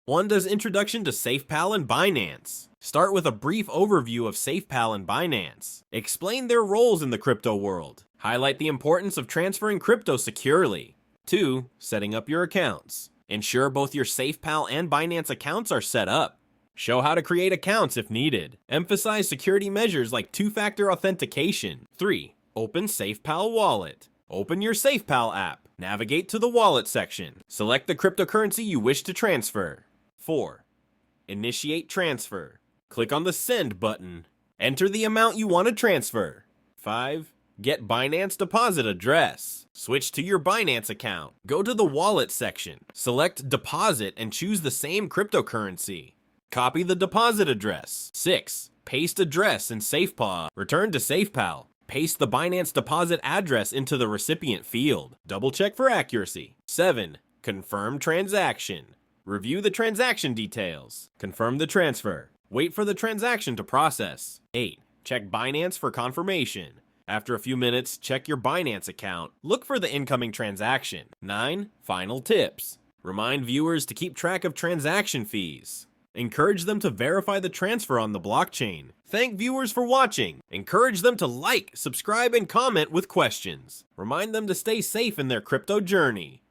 1 does Introduction to SafePal and Binance. Start with a brief overview of SafePal and Binance. Explain their roles in the crypto world. Highlight the importance of transferring crypto securely. 2. Setting up your accounts. Ensure both your SafePal and Binance accounts are set up. Show how to create accounts if needed. Emphasize security measures like two-factor authentication. 3. Open SafePal Wallet. Open your SafePal app. Navigate to the wallet section. Select the cryptocurrency you wish to transfer. 4. Initiate transfer. Click on the Send button. Enter the amount you want to transfer. 5. Get Binance deposit address. Switch to your Binance account. Go to the wallet section. Select deposit and choose the same cryptocurrency. Copy the deposit address. 6. Paste address in SafePal. Return to SafePal. Paste the Binance deposit address into the recipient field. Double check for accuracy. 7. Confirm transaction. Review the transaction details. Confirm the transfer. Wait for the transaction to process. 8. Check Binance for confirmation. After a few minutes, check your Binance account. Look for the incoming transaction. 9. Final tips. Remind viewers to keep track of transaction fees. Encourage them to verify the transfer on the blockchain. Thank viewers for watching. Encourage them to like, subscribe, and comment with questions. Remind them to stay safe in their crypto journey.